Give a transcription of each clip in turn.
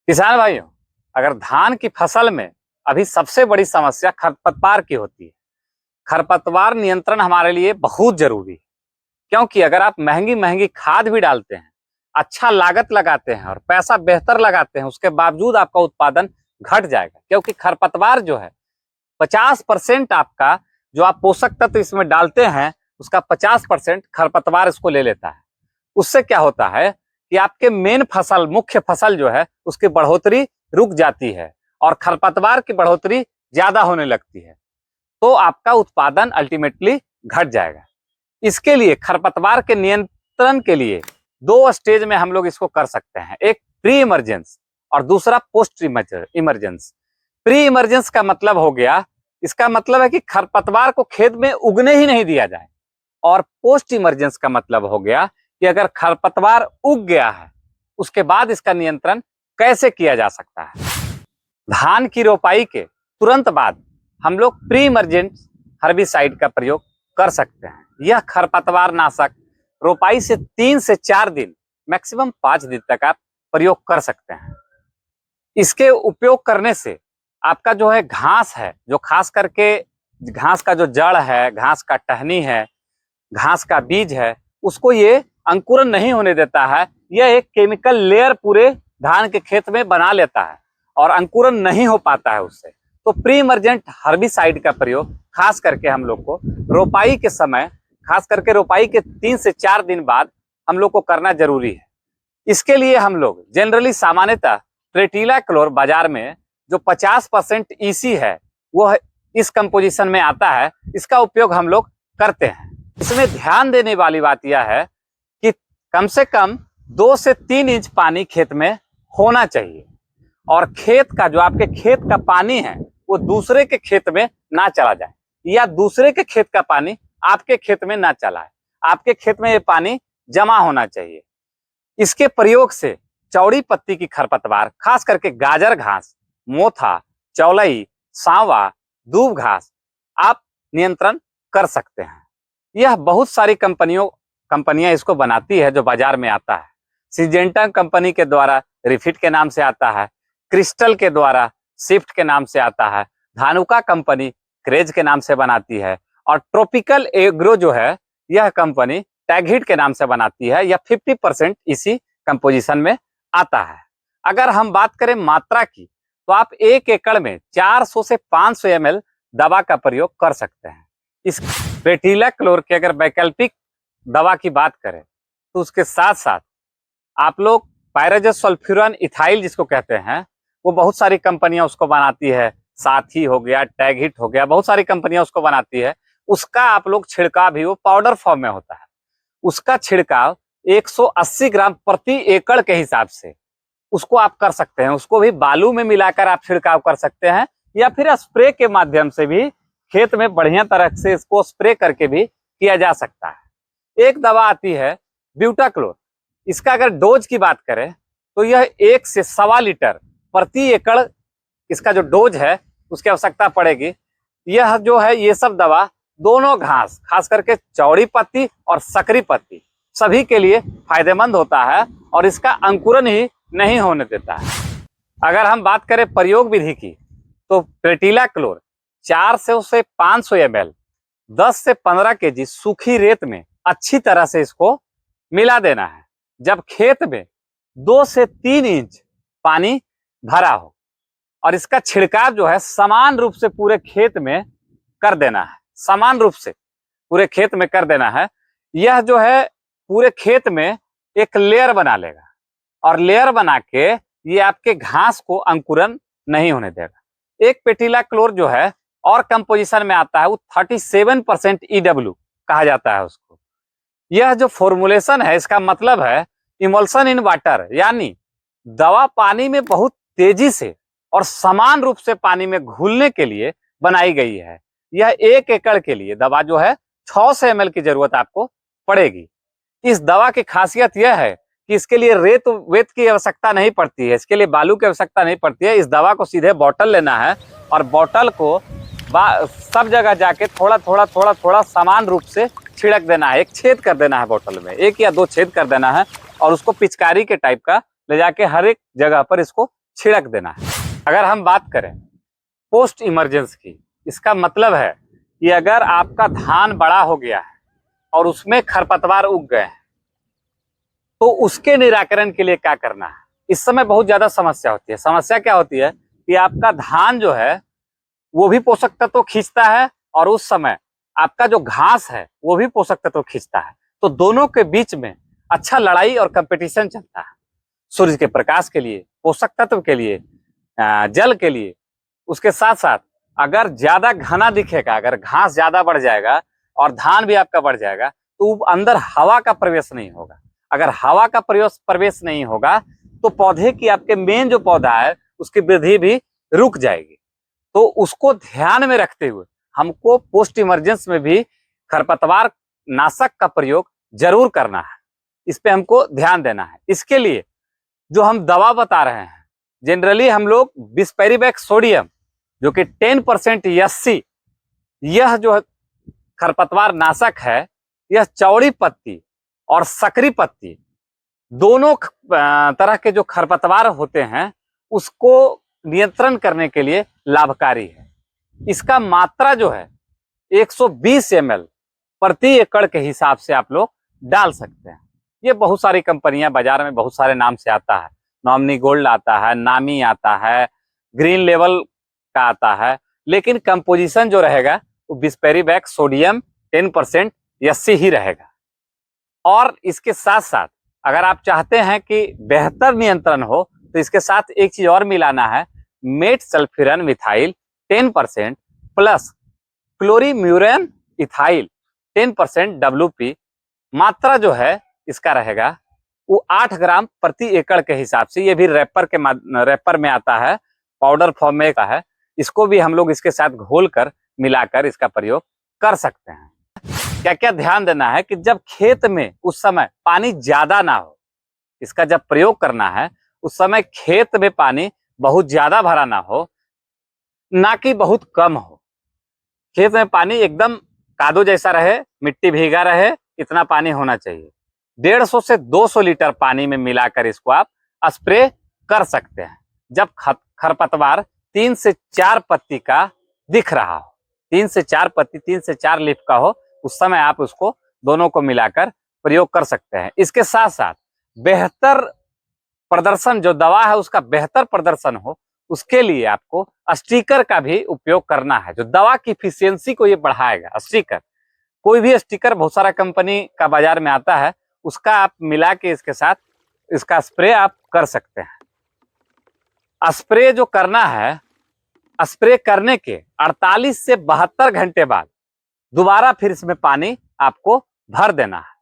किसान भाइयों, अगर धान की फसल में अभी सबसे बड़ी समस्या खरपतवार की होती है। खरपतवार नियंत्रण हमारे लिए बहुत जरूरी है, क्योंकि अगर आप महंगी महंगी खाद भी डालते हैं, अच्छा लागत लगाते हैं और पैसा बेहतर लगाते हैं, उसके बावजूद आपका उत्पादन घट जाएगा। क्योंकि खरपतवार जो है 50% आपका जो आप पोषक तत्व इसमें डालते हैं, उसका 50% खरपतवार इसको ले लेता है। उससे क्या होता है कि आपके मेन फसल, मुख्य फसल जो है, उसकी बढ़ोतरी रुक जाती है और खरपतवार की बढ़ोतरी ज्यादा होने लगती है, तो आपका उत्पादन अल्टीमेटली घट जाएगा। इसके लिए खरपतवार के नियंत्रण के लिए दो स्टेज में हम लोग इसको कर सकते हैं। एक प्री इमरजेंस और दूसरा पोस्ट इमरजेंस। प्री इमरजेंस का मतलब हो गया, इसका मतलब है कि खरपतवार को खेत में उगने ही नहीं दिया जाए। और पोस्ट इमरजेंस का मतलब हो गया कि अगर खरपतवार उग गया है, उसके बाद इसका नियंत्रण कैसे किया जा सकता है। धान की रोपाई के तुरंत बाद हम लोग प्री इमरजेंट हर्बिसाइड का प्रयोग कर सकते हैं। यह खरपतवार नाशक रोपाई से 3 से 4 दिन, मैक्सिमम 5 दिन तक आप प्रयोग कर सकते हैं। इसके उपयोग करने से आपका जो है घास है, जो खास करके घास का जो जड़ है, घास का टहनी है, घास का बीज है, उसको ये अंकुरन नहीं होने देता है। यह एक केमिकल लेयर पूरे धान के खेत में बना लेता है और अंकुरन नहीं हो पाता है उससे। तो प्री इमरजेंट हर्बिसाइड का प्रयोग खास करके हम लोग को रोपाई के समय, खास करके रोपाई के 3 से 4 दिन बाद हम लोग को करना जरूरी है। इसके लिए हम लोग जनरली सामान्यतः ट्रेटिला क्लोर बाजार में जो 50% ईसी है, वो इस कंपोजिशन में आता है, इसका उपयोग हम लोग करते हैं। इसमें ध्यान देने वाली बात यह है कि कम से कम 2 से 3 इंच पानी खेत में होना चाहिए और खेत का जो आपके खेत का पानी है, वो दूसरे के खेत में ना चला जाए, या दूसरे के खेत का पानी आपके खेत में ना चला है। आपके खेत में ये पानी जमा होना चाहिए। इसके प्रयोग से चौड़ी पत्ती की खरपतवार, खास करके गाजर घास, मोथा, चौलाई, सांवा, दूब घास आप नियंत्रण कर सकते हैं। यह बहुत सारी कंपनियां इसको बनाती है, जो बाजार में आता है। सिजेंटा कंपनी के द्वारा रिफिट के नाम से आता है, क्रिस्टल के द्वारा शिफ्ट के नाम से आता है, धानुका कंपनी क्रेज के नाम से बनाती है, और ट्रॉपिकल एग्रो जो है, यह कंपनी टैगहिट के नाम से बनाती है। यह 50% इसी कंपोजिशन में आता है। अगर हम बात करें मात्रा की, तो आप 1 एकड़ में 400 से 500 ml दवा का प्रयोग कर सकते हैं। इस ट्रेटिला क्लोर के अगर वैकल्पिक दवा की बात करें, तो उसके साथ साथ आप लोग पायराजोस सल्फ्यूरन इथाइल जिसको कहते हैं, वो बहुत सारी कंपनियां उसको बनाती है। साथी हो गया, टैगहिट हो गया, बहुत सारी कंपनियां उसको बनाती है। उसका आप लोग छिड़काव भी, वो पाउडर फॉर्म में होता है, उसका छिड़काव 180 ग्राम प्रति एकड़ के हिसाब से उसको आप कर सकते हैं। उसको भी बालू में मिलाकर आप छिड़काव कर सकते हैं, या फिर स्प्रे के माध्यम से भी खेत में बढ़िया तरह से इसको स्प्रे करके भी किया जा सकता है। एक दवा आती है ब्यूटाक्लोर। इसका अगर डोज की बात करें, तो यह 1 से 1.25 लीटर प्रति एकड़ इसका जो डोज है, उसकी आवश्यकता पड़ेगी। यह जो है, ये सब दवा दोनों घास, खास करके चौड़ी पत्ती और सकरी पत्ती, सभी के लिए फायदेमंद होता है और इसका अंकुरन ही नहीं होने देता है। अगर हम बात करें प्रयोग विधि की, तो ट्रेटिला क्लोर 400 से 500 ml 10 से 15 kg सूखी रेत में अच्छी तरह से इसको मिला देना है, जब खेत में 2 से 3 इंच पानी भरा हो। और इसका छिड़काव जो है समान रूप से पूरे खेत में कर देना है, समान रूप से पूरे खेत में कर देना है। यह जो है पूरे खेत में एक लेयर बना लेगा, और लेयर बना के ये आपके घास को अंकुरन नहीं होने देगा। एक पेटिला क्लोर जो है और कंपोजिशन में आता है, वो 37% EW कहा जाता है उसको। यह जो फॉर्मुलेशन है, इसका मतलब है इमल्सन इन वाटर, यानी दवा पानी में बहुत तेजी से और समान रूप से पानी में घुलने के लिए बनाई गई है। यह 1 एकड़ के लिए दवा जो है 600 ml की जरूरत आपको पड़ेगी। इस दवा की खासियत यह है कि इसके लिए रेत वेत की आवश्यकता नहीं पड़ती है, इसके लिए बालू की आवश्यकता नहीं पड़ती है। इस दवा को सीधे बॉटल लेना है और बॉटल को सब जगह जाके थोड़ा समान रूप से छिड़क देना है। एक छेद कर देना है बॉटल में, 1 या 2 छेद कर देना है, और उसको पिचकारी के टाइप का ले जाके हर एक जगह पर इसको छिड़क देना है। अगर हम बात करें पोस्ट इमरजेंस की, इसका मतलब है कि अगर आपका धान बड़ा हो गया है और उसमें खरपतवार उग गए हैं तो उसके निराकरण के लिए क्या करना है। इस समय बहुत ज्यादा समस्या होती है। समस्या क्या होती है कि आपका धान जो है वो भी पोषक तत्व खींचता है और उस समय आपका जो घास है वो भी पोषक तत्व खींचता है। तो दोनों के बीच में अच्छा लड़ाई और कंपटीशन चलता है। सूर्य के प्रकाश के लिए, पोषक तत्व के लिए, जल के लिए। उसके साथ साथ अगर ज्यादा घना दिखेगा, अगर घास ज्यादा बढ़ जाएगा और धान भी आपका बढ़ जाएगा तो अंदर हवा का प्रवेश नहीं होगा। अगर हवा का प्रवेश नहीं होगा तो पौधे की, आपके मेन जो पौधा है उसकी वृद्धि भी रुक जाएगी। तो उसको ध्यान में रखते हुए हमको पोस्ट इमरजेंस में भी खरपतवार नाशक का प्रयोग जरूर करना है। इस पे हमको ध्यान देना है। इसके लिए जो हम दवा बता रहे हैं, जनरली हम लोग बिस्पेरिवेक सोडियम जो कि 10% SC, यह जो खरपतवार नाशक है, यह चौड़ी पत्ती और सकरी पत्ती दोनों तरह के जो खरपतवार होते हैं उसको नियंत्रण करने के लिए लाभकारी है। इसका मात्रा जो है 120 ml प्रति एकड़ के हिसाब से आप लोग डाल सकते हैं। ये बहुत सारी कंपनियां बाजार में बहुत सारे नाम से आता है। नॉमिनी गोल्ड आता है, नामी आता है, ग्रीन लेवल का आता है, लेकिन कंपोजिशन जो रहेगा वो बिस्पेरिवेक सोडियम 10% SC ही रहेगा। और इसके साथ साथ अगर आप चाहते हैं कि बेहतर नियंत्रण हो तो इसके साथ एक चीज और मिलाना है, metsulfuron methyl 10% plus chlorimuron ethyl 10% WP। मात्रा जो है इसका रहेगा वो 8 ग्राम प्रति एकड़ के हिसाब से। ये भी रैपर में आता है, पाउडर फॉर्म में का है। इसको भी हम लोग इसके साथ घोलकर मिलाकर इसका प्रयोग कर सकते हैं। क्या क्या ध्यान देना है कि जब खेत में उस समय पानी ज्यादा ना हो, इसका जब प्रयोग करना है उस समय खेत में पानी बहुत ज्यादा भरा ना हो, ना कि बहुत कम हो। खेत में पानी एकदम कादो जैसा रहे, मिट्टी भीगा रहे, इतना पानी होना चाहिए। 150 से 200 लीटर पानी में मिलाकर इसको आप स्प्रे कर सकते हैं। जब खरपतवार 3 से 4 पत्ती का दिख रहा हो, 3 से 4 पत्ती, 3 से 4 लीफ का हो, उस समय आप उसको दोनों को मिलाकर प्रयोग कर सकते हैं। इसके साथ साथ बेहतर प्रदर्शन, जो दवा है उसका बेहतर प्रदर्शन हो, उसके लिए आपको स्टिकर का भी उपयोग करना है, जो दवा की इफिशियंसी को ये बढ़ाएगा। स्टिकर, कोई भी स्टिकर बहुत सारा कंपनी का बाजार में आता है, उसका आप मिला के इसके साथ इसका स्प्रे आप कर सकते हैं। स्प्रे जो करना है, स्प्रे करने के 48 से 72 घंटे बाद दोबारा फिर इसमें पानी आपको भर देना है।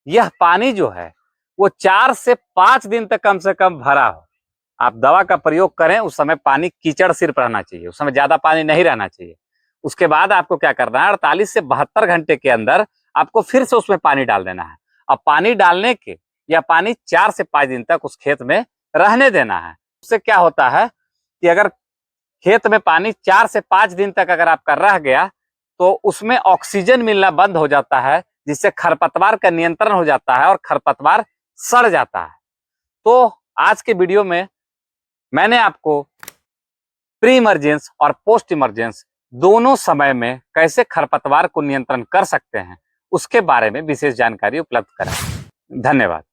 यह पानी जो है वो 4 से 5 दिन तक कम से कम भरा हो। आप दवा का प्रयोग करें उस समय पानी कीचड़ सिर्फ रहना चाहिए, उस समय ज्यादा पानी नहीं रहना चाहिए। उसके बाद आपको क्या करना है, 48 से 72 घंटे के अंदर आपको फिर से उसमें पानी डाल देना है। अब पानी डालने के या पानी 4 से 5 दिन तक उस खेत में रहने देना है। उससे क्या होता है कि अगर खेत में पानी 4 से 5 दिन तक अगर आपका रह गया तो उसमें ऑक्सीजन मिलना बंद हो जाता है, जिससे खरपतवार का नियंत्रण हो जाता है और खरपतवार सड़ जाता है। तो आज के वीडियो में मैंने आपको प्री इमरजेंस और पोस्ट इमरजेंस दोनों समय में कैसे खरपतवार को नियंत्रण कर सकते हैं उसके बारे में विशेष जानकारी उपलब्ध कराई। धन्यवाद।